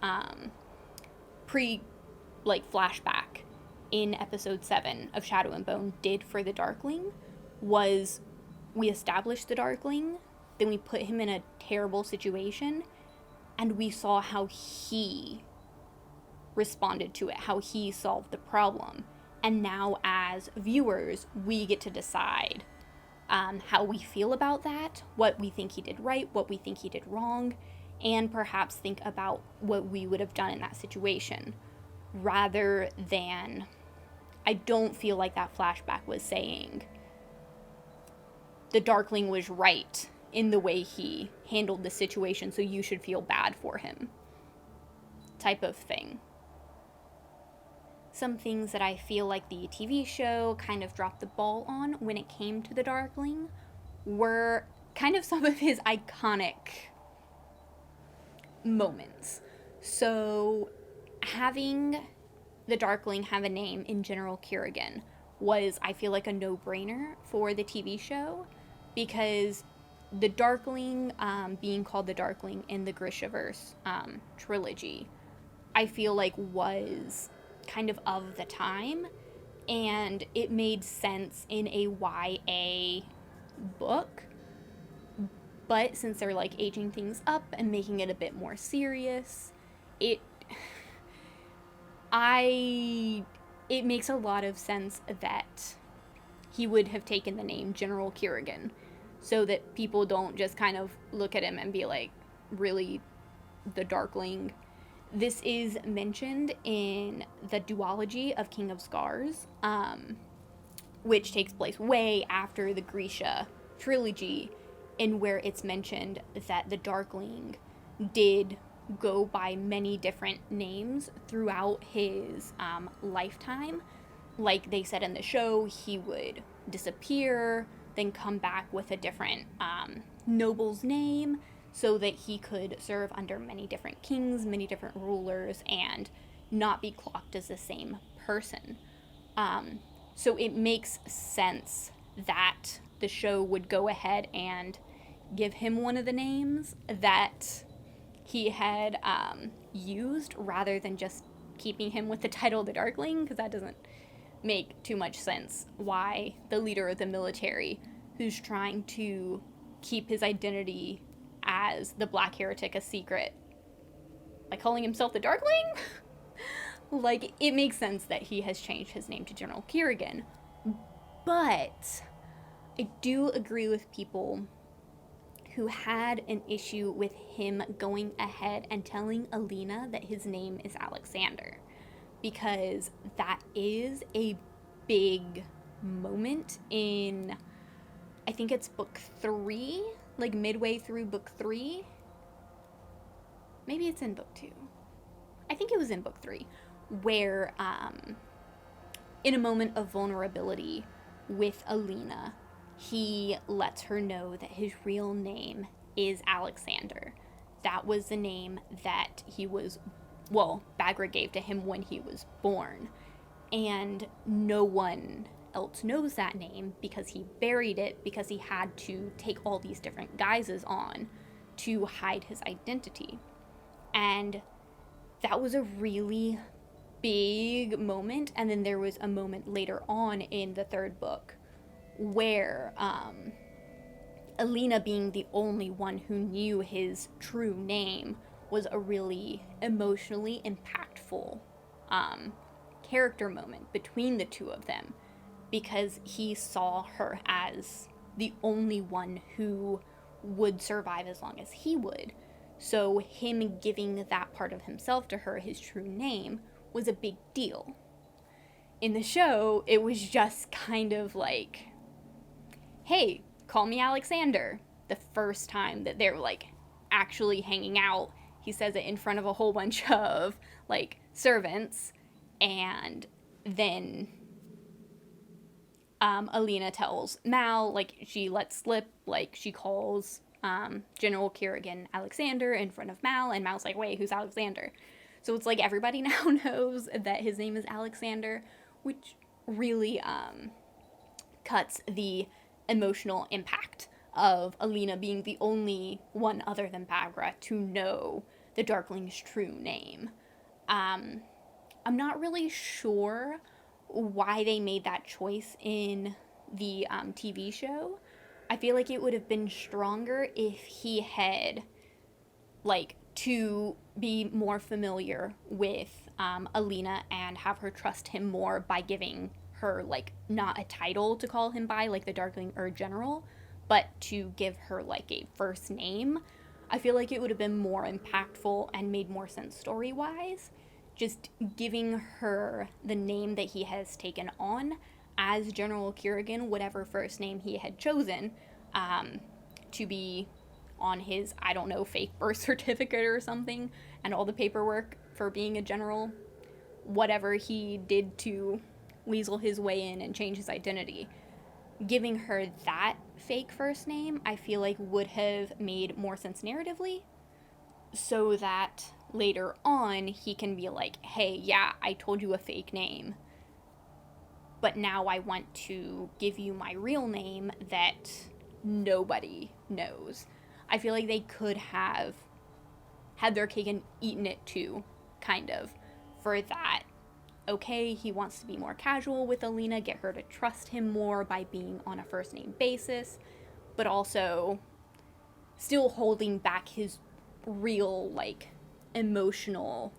flashback in episode 7 of Shadow and Bone did for the Darkling. Was we established the Darkling, then we put him in a terrible situation, and we saw how he responded to it, how he solved the problem. And now, as viewers, we get to decide how we feel about that, what we think he did right, what we think he did wrong, and perhaps think about what we would have done in that situation. Rather than, I don't feel like that flashback was saying the Darkling was right in the way he handled the situation, so you should feel bad for him, type of thing. Some things that I feel like the TV show kind of dropped the ball on when it came to the Darkling were kind of some of his iconic moments. So having the Darkling have a name in General Kerrigan was, I feel like, a no-brainer for the TV show, because the Darkling, being called the Darkling in the Grishaverse trilogy, I feel like was kind of the time, and it made sense in a YA book. But since they're like aging things up and making it a bit more serious, it makes a lot of sense that he would have taken the name General Kerrigan, so that people don't just kind of look at him and be like, really, the Darkling? This is mentioned in the duology of King of Scars, which takes place way after the Grisha trilogy, in where it's mentioned that the Darkling did go by many different names throughout his lifetime. Like they said in the show, he would disappear, then come back with a different noble's name, so that he could serve under many different kings, many different rulers, and not be clocked as the same person. So it makes sense that the show would go ahead and give him one of the names that he had used, rather than just keeping him with the title the Darkling, because that doesn't make too much sense. Why the leader of the military, who's trying to keep his identity as the Black Heretic a secret, by calling himself the Darkling? Like, it makes sense that he has changed his name to General Kerrigan. But I do agree with people who had an issue with him going ahead and telling Alina that his name is Alexander, because that is a big moment in, I think it's book 3, like midway through book 3. Maybe it's in book 2. I think it was in book 3, where in a moment of vulnerability with Alina, he lets her know that his real name is Alexander. That was the name that Bagra gave to him when he was born. And no one else knows that name, because he buried it, because he had to take all these different guises on to hide his identity. And that was a really big moment. And then there was a moment later on in the 3rd book where Alina, being the only one who knew his true name, was a really emotionally impactful character moment between the two of them, because he saw her as the only one who would survive as long as he would. So him giving that part of himself to her, his true name, was a big deal. in the show, it was just kind of like, hey, call me Alexander. The first time that they're like actually hanging out, he says it in front of a whole bunch of like servants, and then Alina tells Mal, like, she lets slip, like, she calls General Kerrigan Alexander in front of Mal, and Mal's like, wait, who's Alexander? So it's like everybody now knows that his name is Alexander, which really cuts the emotional impact of Alina being the only one other than Bagra to know the Darkling's true name. I'm not really sure why they made that choice in the TV show. I feel like it would have been stronger if he had, like, to be more familiar with Alina and have her trust him more by giving her, like, not a title to call him by, like the Darkling or General, but to give her, like, a first name. I feel like it would have been more impactful and made more sense story-wise, just giving her the name that he has taken on as General Kerrigan, whatever first name he had chosen, to be on his, I don't know, fake birth certificate or something, and all the paperwork for being a general, whatever he did to weasel his way in and change his identity. Giving her that fake first name, I feel like would have made more sense narratively, so that later on he can be like, hey, yeah, I told you a fake name, but now I want to give you my real name that nobody knows. I feel like they could have had their cake and eaten it too, kind of, for that. Okay, he wants to be more casual with Alina, get her to trust him more by being on a first name basis, but also still holding back his real, like, emotional,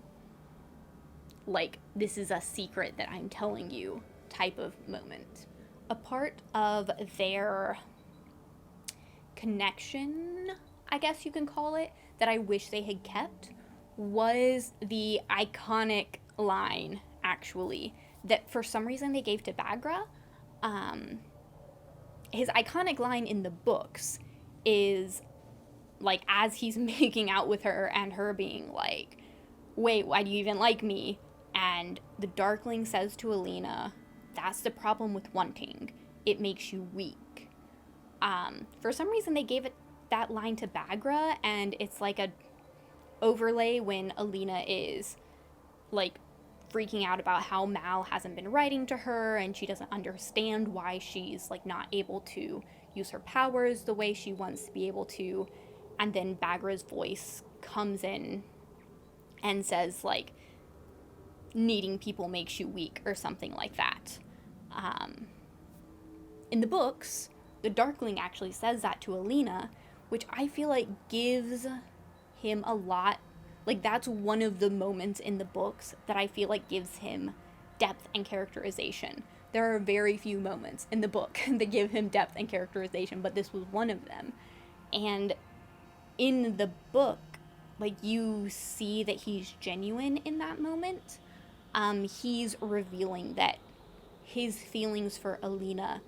like, this is a secret that I'm telling you type of moment. A part of their connection, I guess you can call it, that I wish they had kept was the iconic line, actually, that for some reason they gave to Bagra. His iconic line in the books is, like, as he's making out with her and her being like, wait, why do you even like me? And the Darkling says to Alina, that's the problem with wanting. It makes you weak. For some reason, they gave that line to Bagra, and it's like a overlay when Alina is, like, freaking out about how Mal hasn't been writing to her, and she doesn't understand why she's, like, not able to use her powers the way she wants to be able to. And then Bagra's voice comes in and says, like, needing people makes you weak, or something like that. In the books, the Darkling actually says that to Alina, which I feel like gives him a lot. Like, that's one of the moments in the books that I feel like gives him depth and characterization. There are very few moments in the book that give him depth and characterization, but this was one of them. And in the book, like, you see that he's genuine in that moment. He's revealing that his feelings for Alina,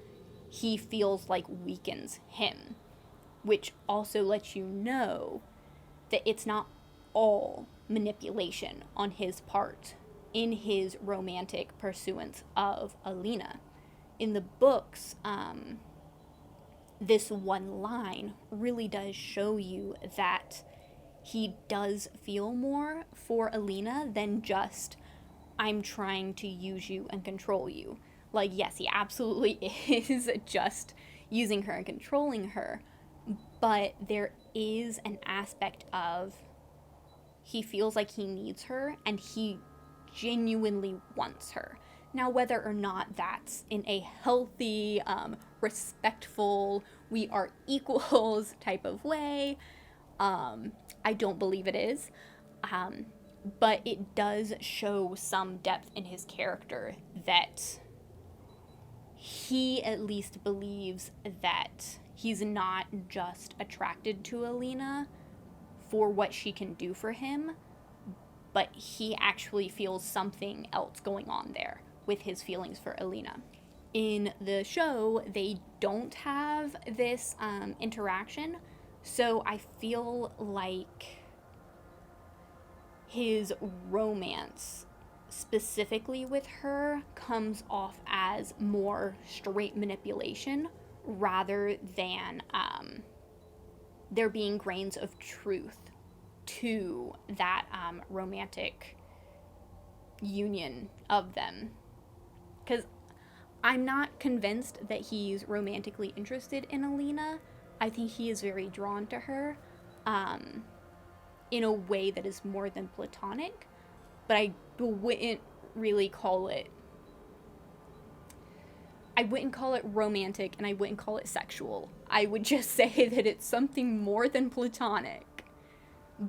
he feels like weakens him, which also lets you know that it's not all manipulation on his part in his romantic pursuance of Alina. In the books, this one line really does show you that he does feel more for Alina than just, I'm trying to use you and control you. Like, yes, he absolutely is just using her and controlling her, but there is an aspect of he feels like he needs her and he genuinely wants her. Now, whether or not that's in a healthy, respectful, we are equals type of way, I don't believe it is. But it does show some depth in his character that he at least believes that he's not just attracted to Alina for what she can do for him, but he actually feels something else going on there, with his feelings for Alina. In the show, they don't have this interaction, so I feel like his romance specifically with her comes off as more straight manipulation rather than there being grains of truth to that romantic union of them. Because I'm not convinced that he's romantically interested in Alina. I think he is very drawn to her in a way that is more than platonic, but I wouldn't really call it romantic, and I wouldn't call it sexual. I would just say that it's something more than platonic,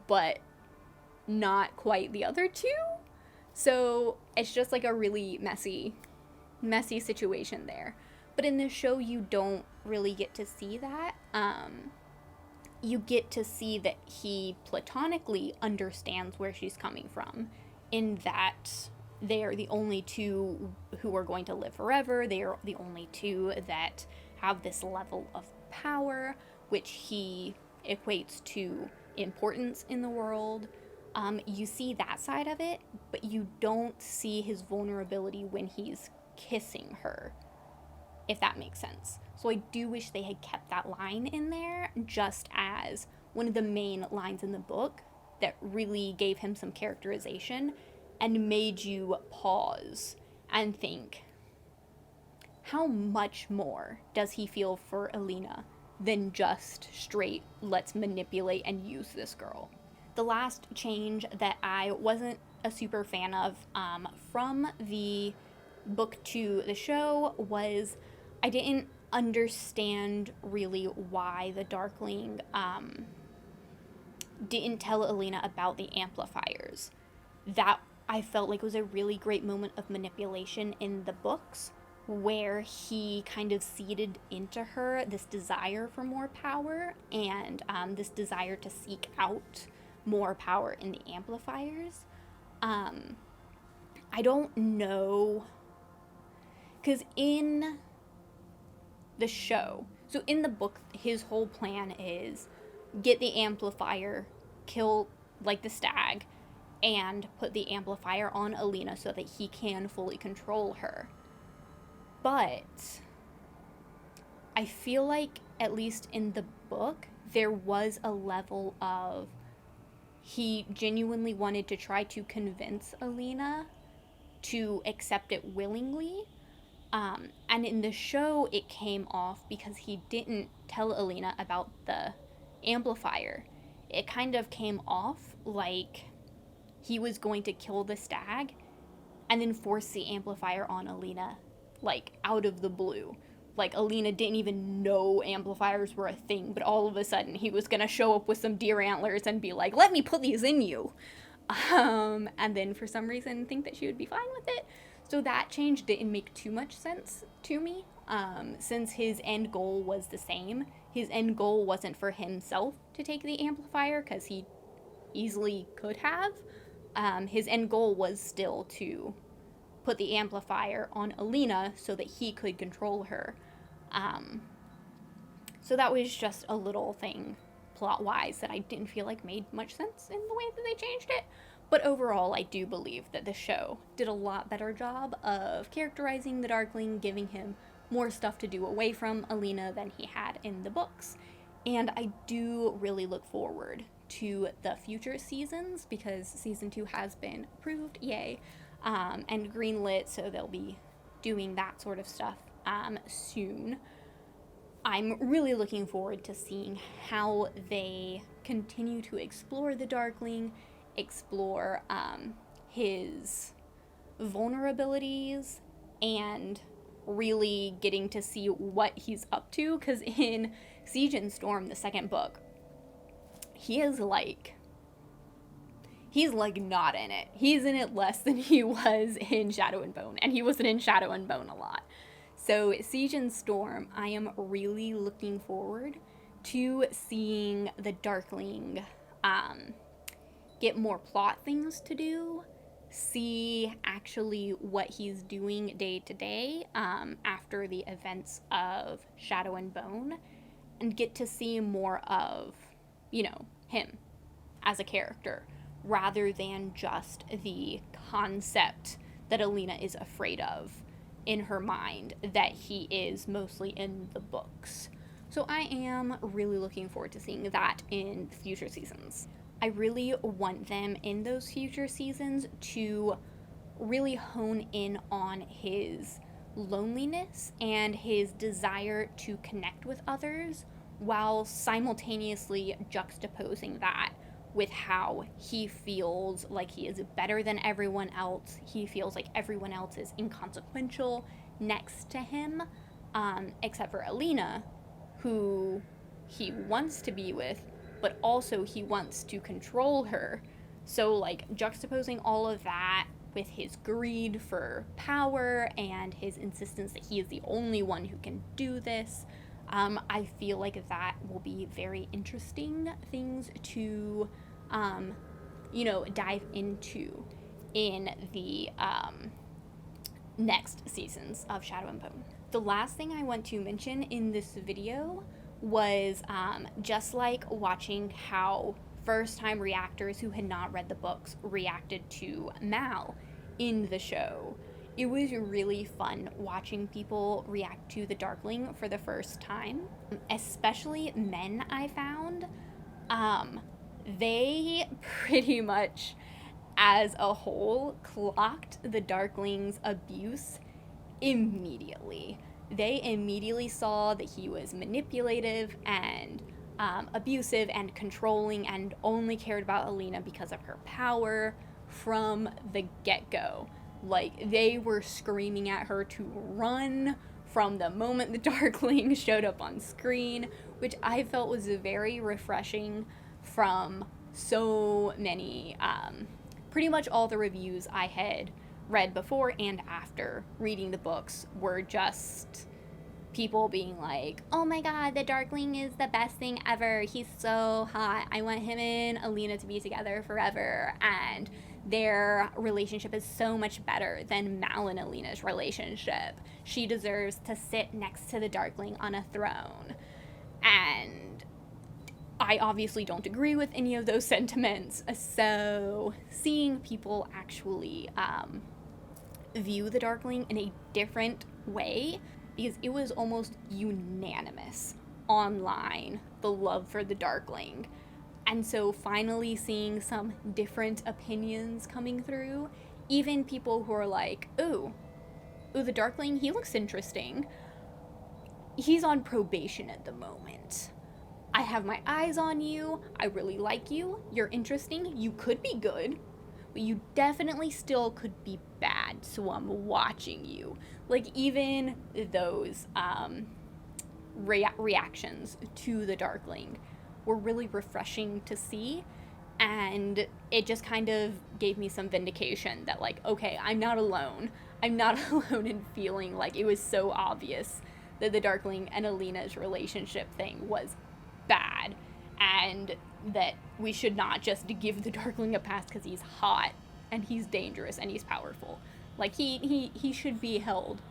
but not quite the other two. So it's just like a really messy situation there. But in this show, you don't really get to see that. You get to see that he platonically understands where she's coming from, in that they are the only two who are going to live forever. They are the only two that have this level of power, which he equates to importance in the world. You see that side of it, but you don't see his vulnerability when he's kissing her, if that makes sense. So I do wish they had kept that line in there, just as one of the main lines in the book that really gave him some characterization and made you pause and think, how much more does he feel for Alina than just straight, let's manipulate and use this girl? The last change that I wasn't a super fan of from the book to the show was I didn't understand really why the Darkling didn't tell Alina about the amplifiers. That I felt like was a really great moment of manipulation in the books, where he kind of seeded into her this desire for more power and this desire to seek out more power in the amplifiers. I don't know, because in the show, so in the book, his whole plan is get the amplifier, kill like the stag, and put the amplifier on Alina so that he can fully control her. But I feel like, at least in the book, there was a level of he genuinely wanted to try to convince Alina to accept it willingly. And in the show, it came off because he didn't tell Alina about the amplifier. It kind of came off like he was going to kill the stag and then force the amplifier on Alina, like, out of the blue. Like, Alina didn't even know amplifiers were a thing, but all of a sudden he was gonna show up with some deer antlers and be like, let me put these in you. And then for some reason think that she would be fine with it. So that change didn't make too much sense to me, since his end goal was the same. His end goal wasn't for himself to take the amplifier, because he easily could have. His end goal was still to put the amplifier on Alina so that he could control her. So that was just a little thing plot-wise that I didn't feel like made much sense in the way that they changed it. But overall, I do believe that the show did a lot better job of characterizing the Darkling, giving him more stuff to do away from Alina than he had in the books. And I do really look forward to the future seasons, because season 2 has been approved, yay, and greenlit, so they'll be doing that sort of stuff soon. I'm really looking forward to seeing how they continue to explore the Darkling, explore his vulnerabilities, and really getting to see what he's up to, because in Siege and Storm, the second book, he's like not in it. He's in it less than he was in Shadow and Bone, and he wasn't in Shadow and Bone a lot. So Siege and Storm, I am really looking forward to seeing the Darkling get more plot things to do, see actually what he's doing day to day after the events of Shadow and Bone, and get to see more of, him as a character rather than just the concept that Alina is afraid of in her mind that he is mostly in the books. So I am really looking forward to seeing that in future seasons. I really want them in those future seasons to really hone in on his loneliness and his desire to connect with others while simultaneously juxtaposing that with how he feels like he is better than everyone else. He feels like everyone else is inconsequential next to him, except for Alina, who he wants to be with, but also he wants to control her. So, like, juxtaposing all of that with his greed for power and his insistence that he is the only one who can do this, I feel like that will be very interesting things to, dive into in the next seasons of Shadow and Bone. The last thing I want to mention in this video was just like watching how first-time reactors who had not read the books reacted to Mal in the show. It was really fun watching people react to the Darkling for the first time, especially men, I found. They pretty much, as a whole, clocked the Darkling's abuse immediately. They immediately saw that he was manipulative and abusive and controlling and only cared about Alina because of her power from the get-go. Like, they were screaming at her to run from the moment the Darkling showed up on screen, which I felt was very refreshing from so many, pretty much all the reviews I had read before and after reading the books were just people being like, oh my god, the Darkling is the best thing ever. He's so hot. I want him and Alina to be together forever. And their relationship is so much better than Mal and Alina's relationship. She deserves to sit next to the Darkling on a throne. And I obviously don't agree with any of those sentiments. So seeing people actually view the Darkling in a different way, because it was almost unanimous online, the love for the Darkling. And so finally seeing some different opinions coming through, even people who are like, ooh, the Darkling, he looks interesting. He's on probation at the moment. I have my eyes on you. I really like you. You're interesting. You could be good, but you definitely still could be bad, so I'm watching you. Like, even those reactions to the Darkling were really refreshing to see, and it just kind of gave me some vindication that, like, okay, I'm not alone. I'm not alone in feeling like it was so obvious that the Darkling and Alina's relationship thing was bad, and that we should not just give the Darkling a pass because he's hot and he's dangerous and he's powerful. Like, he should be held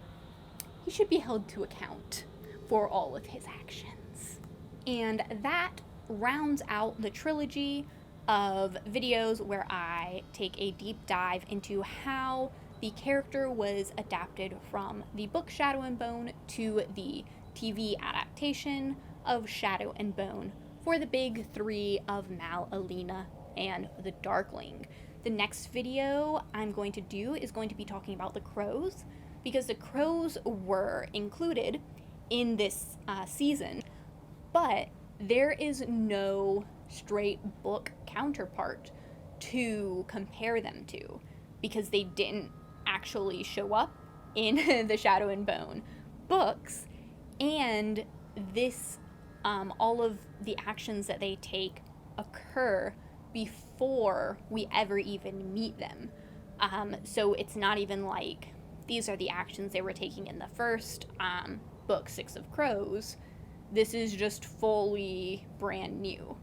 to account for all of his actions. And that rounds out the trilogy of videos where I take a deep dive into how the character was adapted from the book Shadow and Bone to the TV adaptation of Shadow and Bone for the big three of Mal, Alina, and the Darkling. The next video I'm going to do is going to be talking about the crows, because the crows were included in this season, but there is no straight book counterpart to compare them to, because they didn't actually show up in the Shadow and Bone books, and this all of the actions that they take occur before we ever even meet them. So it's not even like these are the actions they were taking in the first book, Six of Crows. This is just fully brand new.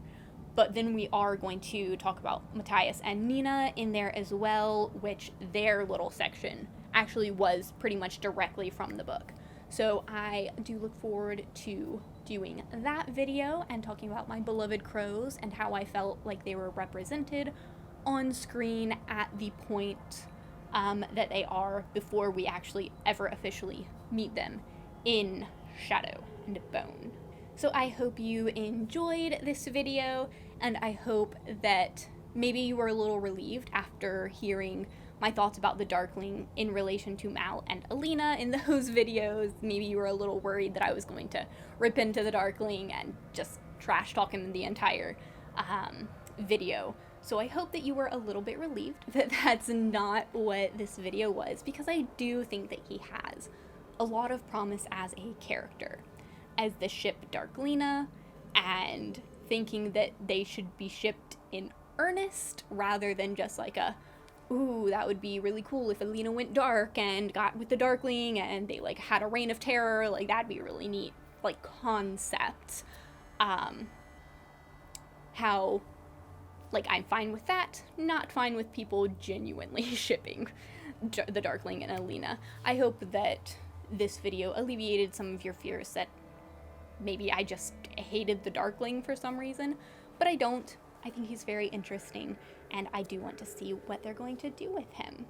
But then we are going to talk about Matthias and Nina in there as well, which their little section actually was pretty much directly from the book. So I do look forward to doing that video and talking about my beloved crows and how I felt like they were represented on screen at the point that they are before we actually ever officially meet them in Shadow and Bone. So I hope you enjoyed this video, and I hope that maybe you were a little relieved after hearing my thoughts about the Darkling in relation to Mal and Alina in those videos. Maybe you were a little worried that I was going to rip into the Darkling and just trash talk him the entire video. So I hope that you were a little bit relieved that that's not what this video was, because I do think that he has a lot of promise as a character, as the ship Darklina, and thinking that they should be shipped in earnest rather than just like a, ooh, that would be really cool if Alina went dark and got with the Darkling and they like had a reign of terror, like that'd be really neat, like concept. How, like, I'm fine with that, not fine with people genuinely shipping the Darkling and Alina. I hope that this video alleviated some of your fears that maybe I just hated the Darkling for some reason, but I don't. I think he's very interesting, and I do want to see what they're going to do with him.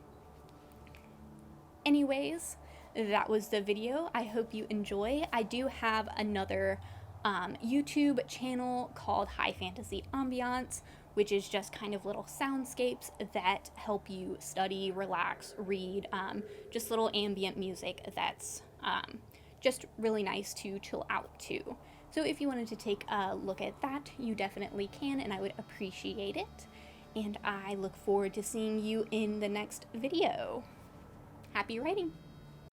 Anyways, that was the video. I hope you enjoy. I do have another YouTube channel called High Fantasy Ambiance, which is just kind of little soundscapes that help you study, relax, read, just little ambient music that's just really nice to chill out to. So if you wanted to take a look at that, you definitely can, and I would appreciate it. And I look forward to seeing you in the next video. Happy writing!